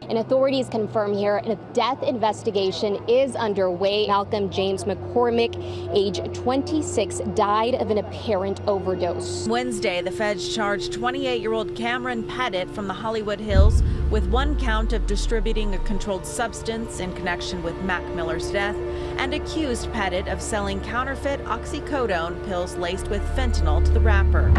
And authorities confirm here a death investigation is underway. Malcolm James McCormick, age 26, died of an apparent overdose. Wednesday, the feds charged 28-year-old Cameron Pettit from the Hollywood Hills with one count of distributing a controlled substance in connection with Mac Miller's death and accused Pettit of selling counterfeit oxycodone pills laced with fentanyl to the rapper.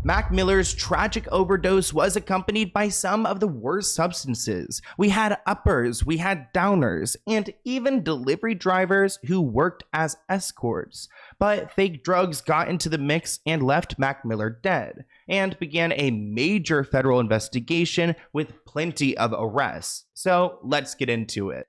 Mac Miller's tragic overdose was accompanied by some of the worst substances. We had uppers, we had downers, and even delivery drivers who worked as escorts. But fake drugs got into the mix and left Mac Miller dead, and began a major federal investigation with plenty of arrests. So let's get into it.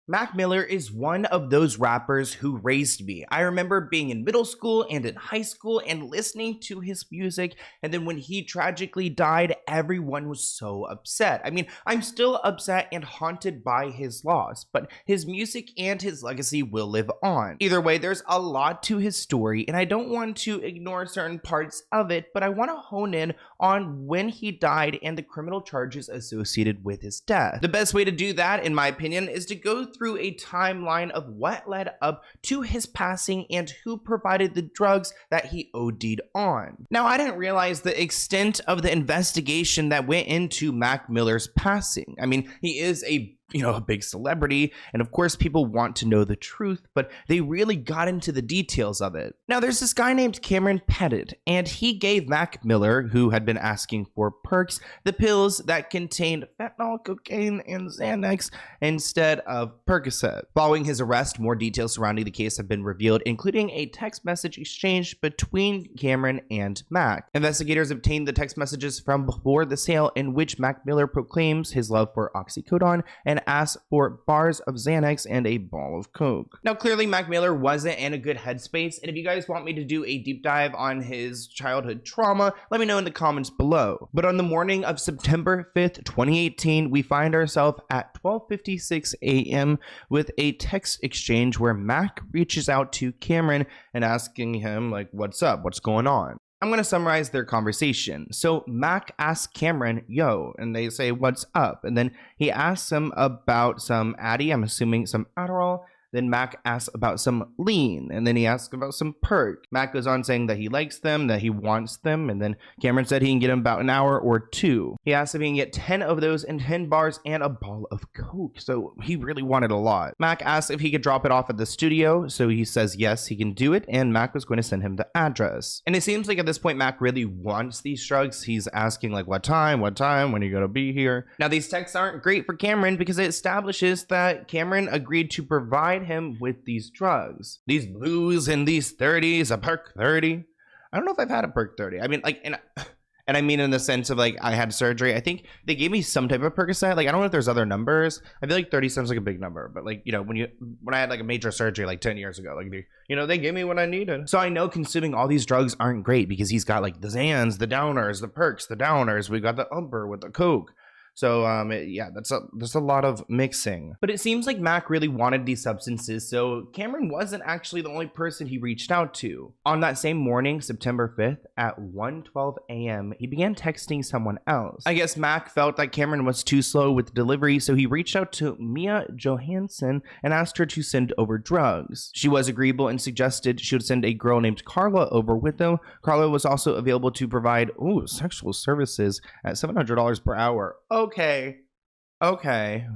Mac Miller is one of those rappers who raised me. I remember being in middle school and in high school and listening to his music, and then when he tragically died, everyone was so upset. I mean, I'm still upset and haunted by his loss, but his music and his legacy will live on. Either way, there's a lot to his story, and I don't want to ignore certain parts of it, but I want to hone in on when he died and the criminal charges associated with his death. The best way to do that, in my opinion, is to go through a timeline of what led up to his passing and who provided the drugs that he OD'd on. Now, I didn't realize the extent of the investigation that went into Mac Miller's passing. I mean, he is a big celebrity, and of course people want to know the truth, but they really got into the details of it. Now, there's this guy named Cameron Pettit, and he gave Mac Miller, who had been asking for perks, the pills that contained fentanyl, cocaine, and Xanax instead of Percocet. Following his arrest, more details surrounding the case have been revealed, including a text message exchange between Cameron and Mac. Investigators obtained the text messages from before the sale, in which Mac Miller proclaims his love for oxycodone and asks for bars of Xanax and a ball of coke. Now, clearly Mac Miller wasn't in a good headspace, and if you guys want me to do a deep dive on his childhood trauma, let me know in the comments below. But on the morning of September 5th, 2018, we find ourselves at 12:56 a.m. with a text exchange where Mac reaches out to Cameron and asking him, like, what's up, what's going on? I'm going to summarize their conversation. So Mac asks Cameron, yo, and they say, what's up? And then he asks him about some Addy, I'm assuming some Adderall. Then Mac asks about some lean, and then he asks about some perk. Mac goes on saying that he likes them, that he wants them, and then Cameron said he can get them about an hour or two. He asked if he can get 10 of those and 10 bars and a ball of coke, so he really wanted a lot. Mac asks if he could drop it off at the studio, so he says yes, he can do it, and Mac was going to send him the address. And it seems like at this point, Mac really wants these drugs. He's asking like, what time, when are you going to be here? Now, these texts aren't great for Cameron because it establishes that Cameron agreed to provide him with these drugs, these blues and these 30s, a perk 30. I don't know if I've had a perk 30. I mean, like, and I mean in the sense of like I had surgery. I think they gave me some type of Percocet. Like, I don't know if there's other numbers. I feel like 30 sounds like a big number, but like, when I had like a major surgery like 10 years ago, like they gave me what I needed. So I know consuming all these drugs aren't great because he's got like the Xans, the downers, the perks, the downers. We got the umber with the coke. So yeah, that's a lot of mixing. But it seems like Mac really wanted these substances, so Cameron wasn't actually the only person he reached out to. On that same morning, September 5th, at 1:12 a.m., he began texting someone else. I guess Mac felt that Cameron was too slow with delivery, so he reached out to Mia Johansson and asked her to send over drugs. She was agreeable and suggested she would send a girl named Carla over with them. Carla was also available to provide sexual services at $700 per hour. Okay.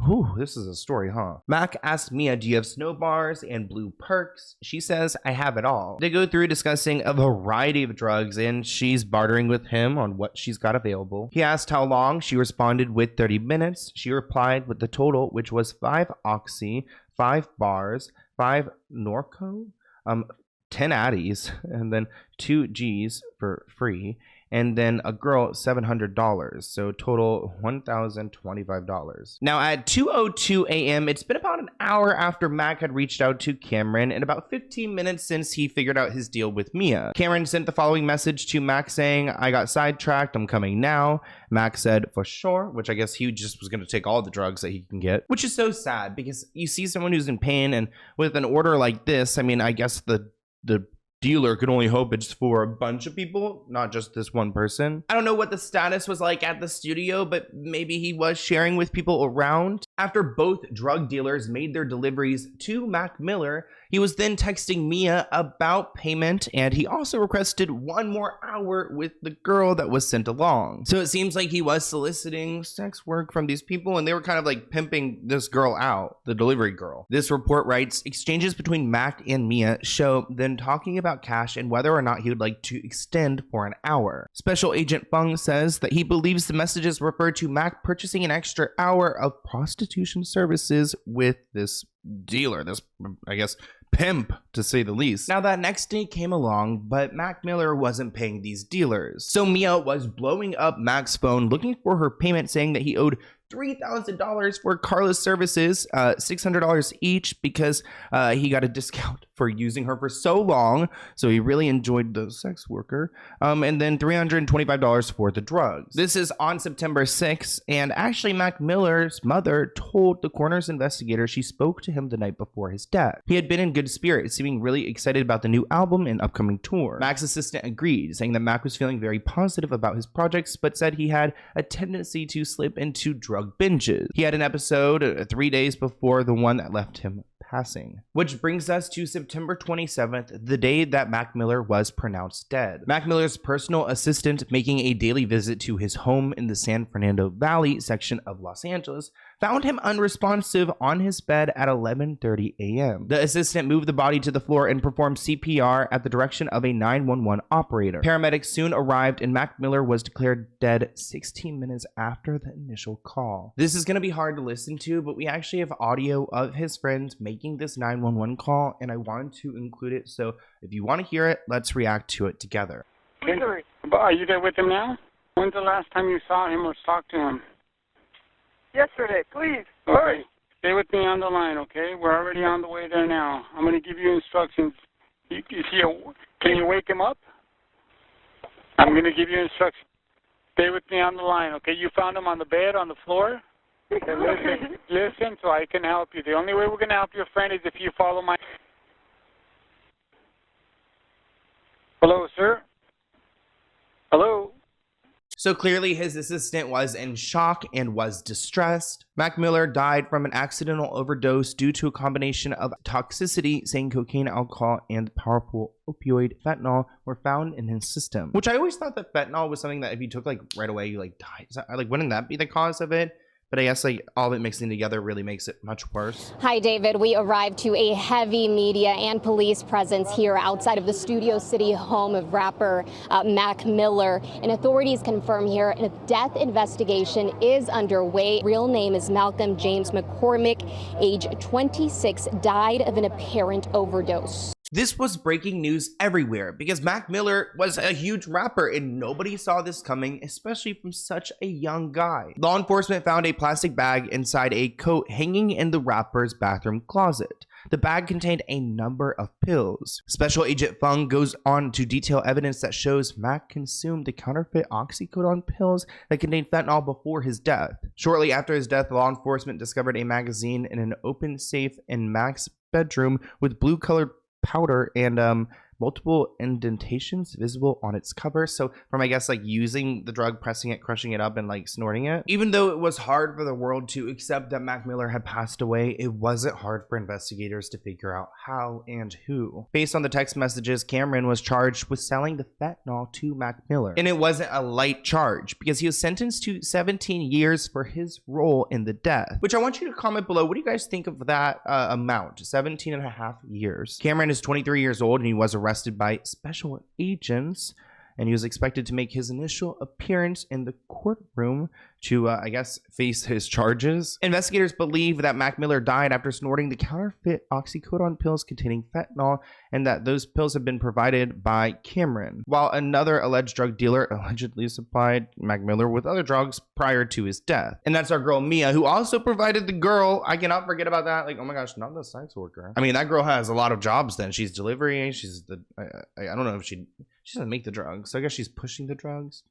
Ooh, this is a story, huh? Mac asked Mia, do you have snow bars and blue perks? She says, I have it all. They go through discussing a variety of drugs, and she's bartering with him on what she's got available. He asked how long. She responded with 30 minutes. She replied with the total, which was 5 Oxy, 5 bars, 5 Norco, 10 Addies, and then 2 Gs for free. And then a girl $700, so total $1,025. Now at 2:02 a.m., it's been about an hour after Mac had reached out to Cameron and about 15 minutes since he figured out his deal with Mia. Cameron sent the following message to Mac saying, I got sidetracked, I'm coming now. Mac said, for sure, which I guess he just was going to take all the drugs that he can get, which is so sad because you see someone who's in pain, and with an order like this, I mean, I guess the dealer could only hope it's for a bunch of people, not just this one person. I don't know what the status was like at the studio, but maybe he was sharing with people around. After both drug dealers made their deliveries to Mac Miller, he was then texting Mia about payment, and he also requested one more hour with the girl that was sent along. So it seems like he was soliciting sex work from these people, and they were kind of like pimping this girl out, the delivery girl. This report writes, exchanges between Mac and Mia show them talking about cash and whether or not he would like to extend for an hour. Special Agent Fung says that he believes the messages refer to Mac purchasing an extra hour of prostitution services with this dealer, this, I guess, pimp, to say the least. Now, that next day came along, but Mac Miller wasn't paying these dealers. So Mia was blowing up Mac's phone looking for her payment, saying that he owed $3,000 for Carla's services, $600 each, because he got a discount for using her for so long. So he really enjoyed the sex worker. And then $325 for the drugs. This is on September 6th. And actually, Mac Miller's mother told the coroner's investigator she spoke to him the night before his death. He had been in good spirits, seeming really excited about the new album and upcoming tour. Mac's assistant agreed, saying that Mac was feeling very positive about his projects, but said he had a tendency to slip into drug binges. He had an episode 3 days before the one that left him passing. Which brings us to September 27th, the day that Mac Miller was pronounced dead. Mac Miller's personal assistant, making a daily visit to his home in the San Fernando Valley section of Los Angeles, found him unresponsive on his bed at 11:30 a.m. The assistant moved the body to the floor and performed CPR at the direction of a 911 operator. Paramedics soon arrived and Mac Miller was declared dead 16 minutes after the initial call. This is going to be hard to listen to, but we actually have audio of his friends making this 911 call, and I wanted to include it, so if you want to hear it, let's react to it together. Okay. Are you there with him now? When's the last time you saw him or talked to him? Yesterday, please. Okay. Stay with me on the line, okay? We're already on the way there now. I'm going to give you instructions. Can you wake him up? I'm going to give you instructions. Stay with me on the line, okay? You found him on the bed, on the floor? Okay, listen, so I can help you. The only way we're going to help your friend is if you follow my... Hello, sir? Hello? So clearly his assistant was in shock and was distressed. Mac Miller died from an accidental overdose due to a combination of toxicity, saying cocaine, alcohol, and powerful opioid fentanyl were found in his system. Which I always thought that fentanyl was something that if you took like right away, you like die. Wouldn't that be the cause of it? But I guess like all of it mixing together really makes it much worse. Hi, David. We arrived to a heavy media and police presence here outside of the Studio City home of rapper Mac Miller. And authorities confirm here a death investigation is underway. Real name is Malcolm James McCormick, age 26, died of an apparent overdose. This was breaking news everywhere because Mac Miller was a huge rapper and nobody saw this coming, especially from such a young guy. Law enforcement found a plastic bag inside a coat hanging in the rapper's bathroom closet. The bag contained a number of pills. Special Agent Fung goes on to detail evidence that shows Mac consumed the counterfeit oxycodone pills that contained fentanyl before his death. Shortly after his death, law enforcement discovered a magazine in an open safe in Mac's bedroom with blue-colored powder and multiple indentations visible on its cover. So from, I guess, like using the drug, pressing it, crushing it up, and like snorting it. Even though it was hard for the world to accept that Mac Miller had passed away, it wasn't hard for investigators to figure out how and who. Based on the text messages, Cameron was charged with selling the fentanyl to Mac Miller. And it wasn't a light charge because he was sentenced to 17 years for his role in the death. Which I want you to comment below. What do you guys think of that amount? 17 and a half years. Cameron is 23 years old and he was arrested by special agents, and he was expected to make his initial appearance in the courtroom to, I guess, face his charges. Investigators believe that Mac Miller died after snorting the counterfeit oxycodone pills containing fentanyl, and that those pills have been provided by Cameron, while another alleged drug dealer allegedly supplied Mac Miller with other drugs prior to his death. And that's our girl Mia, who also provided the girl. I cannot forget about that. Like, oh my gosh, not the sex worker. I mean, that girl has a lot of jobs then. She's delivery, she's the, I don't know if she doesn't make the drugs, so I guess she's pushing the drugs.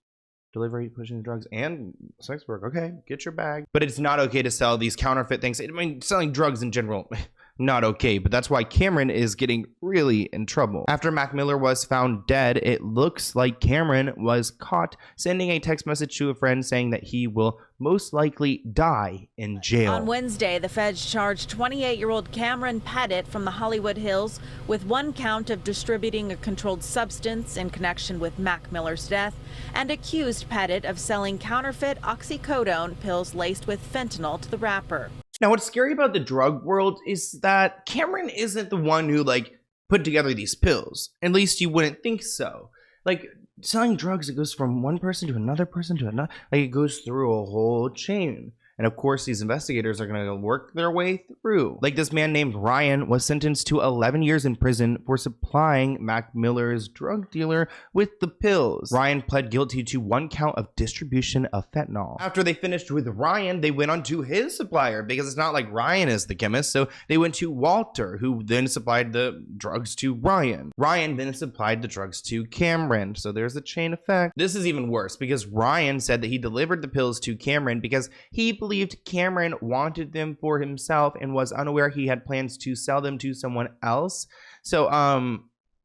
Delivery, pushing the drugs, and sex work. Okay, get your bag. But it's not okay to sell these counterfeit things. I mean, selling drugs in general, not okay, but that's why Cameron is getting really in trouble. After Mac Miller was found dead, it looks like Cameron was caught sending a text message to a friend saying that he will most likely die in jail. On Wednesday, the feds charged 28-year-old Cameron Pettit from the Hollywood Hills with 1 count of distributing a controlled substance in connection with Mac Miller's death and accused Pettit of selling counterfeit oxycodone pills laced with fentanyl to the rapper. Now, what's scary about the drug world is that Cameron isn't the one who, put together these pills. At least you wouldn't think so. Selling drugs, it goes from one person to another person to another. It goes through a whole chain. And of course, these investigators are going to work their way through. This man named Ryan was sentenced to 11 years in prison for supplying Mac Miller's drug dealer with the pills. Ryan pled guilty to 1 count of distribution of fentanyl. After they finished with Ryan, they went on to his supplier, because it's not like Ryan is the chemist. So they went to Walter, who then supplied the drugs to Ryan. Ryan then supplied the drugs to Cameron. So there's a chain effect. This is even worse, because Ryan said that he delivered the pills to Cameron because he believed Cameron wanted them for himself and was unaware he had plans to sell them to someone else.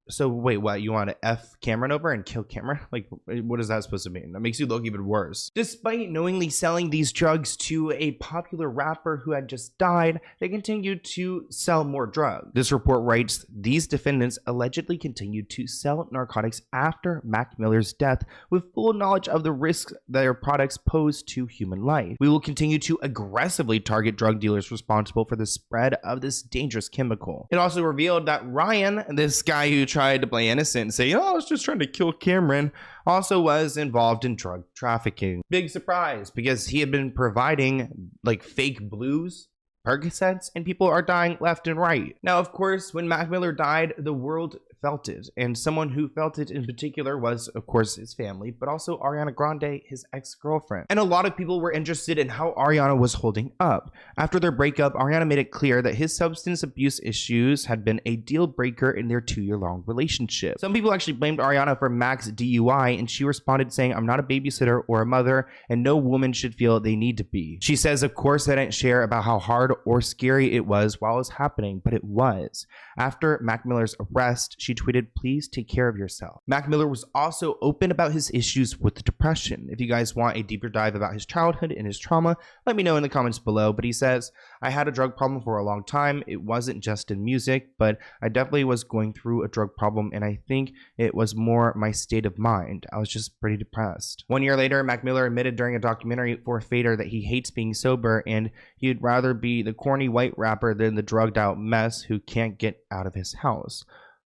So wait, what? You want to F Cameron over and kill Cameron? What is that supposed to mean? That makes you look even worse. Despite knowingly selling these drugs to a popular rapper who had just died, they continued to sell more drugs. This report writes, these defendants allegedly continued to sell narcotics after Mac Miller's death with full knowledge of the risks their products pose to human life. We will continue to aggressively target drug dealers responsible for the spread of this dangerous chemical. It also revealed that Ryan, this guy who tried to play innocent and say, I was just trying to kill Cameron, also was involved in drug trafficking. Big surprise, because he had been providing fake blues, Percocets, and people are dying left and right. Now, of course, when Mac Miller died, the world felt it, and someone who felt it in particular was, of course, his family, but also Ariana Grande, his ex-girlfriend. And a lot of people were interested in how Ariana was holding up. After their breakup, Ariana made it clear that his substance abuse issues had been a deal breaker in their 2-year-long relationship. Some people actually blamed Ariana for Mac's DUI, and she responded saying, I'm not a babysitter or a mother, and no woman should feel they need to be. She says, of course, I didn't share about how hard or scary it was while it was happening, but it was. After Mac Miller's arrest, she tweeted, please take care of yourself. Mac Miller was also open about his issues with depression. If you guys want a deeper dive about his childhood and his trauma, let me know in the comments below. But he says, I had a drug problem for a long time. It wasn't just in music, but I definitely was going through a drug problem, and I think it was more my state of mind. I was just pretty depressed. 1 year later, Mac Miller admitted during a documentary for Fader that he hates being sober, and he'd rather be the corny white rapper than the drugged out mess who can't get out of his house.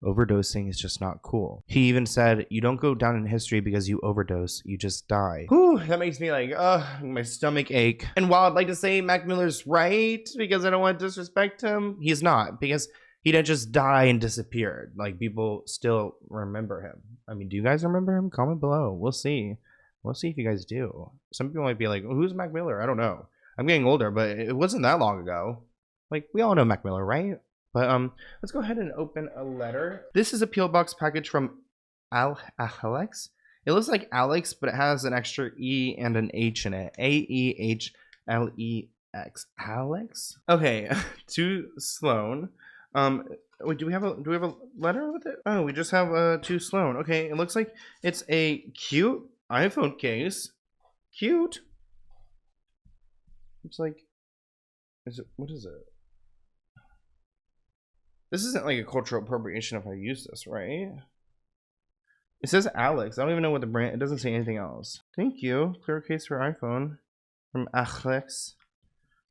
Overdosing is just not cool. He even said, you don't go down in history because you overdose, you just die. Whew, that makes me my stomach ache. And while I'd like to say Mac Miller's right, because I don't want to disrespect him, he's not, because he didn't just die and disappeared. People still remember him. I mean, do you guys remember him? Comment below. We'll see. We'll see if you guys do. Some people might be like, who's Mac Miller? I don't know. I'm getting older, but it wasn't that long ago. We all know Mac Miller, right? But let's go ahead and open a letter. This is a P.O. Box package from Alex. It looks like Alex, but it has an extra E and an H in it. Aehlex. Alex? Okay, to Sloan. Wait, do we have a letter with it? Oh, we just have to Sloan. Okay, it looks like it's a cute iPhone case. Cute. It's what is it? This isn't a cultural appropriation if I use this, right? It says Alex. I don't even know what the brand. It doesn't say anything else. Thank you. Clear case for iPhone from Alex.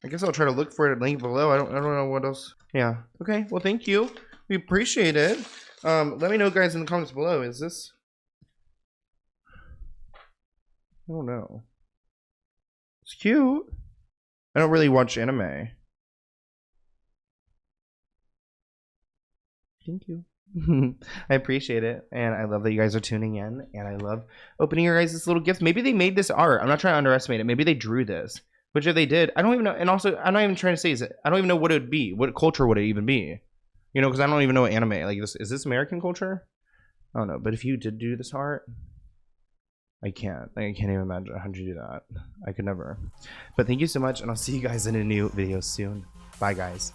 I guess I'll try to look for it. Link below. I don't know what else. Yeah. Okay. Well, thank you. We appreciate it. Let me know, guys, in the comments below. Is this? I don't know. It's cute. I don't really watch anime. Thank you. I appreciate it, and I love that you guys are tuning in, and I love opening your guys' little gifts. Maybe they made this art. I'm not trying to underestimate it. Maybe they drew this, which if they did, I don't even know. And also, I'm not even trying to say I don't even know what it would be. What culture would it even be? Because I don't even know what anime. Is this American culture? I don't know. But if you did do this art, I can't. I can't even imagine how to do that. I could never. But thank you so much, and I'll see you guys in a new video soon. Bye, guys.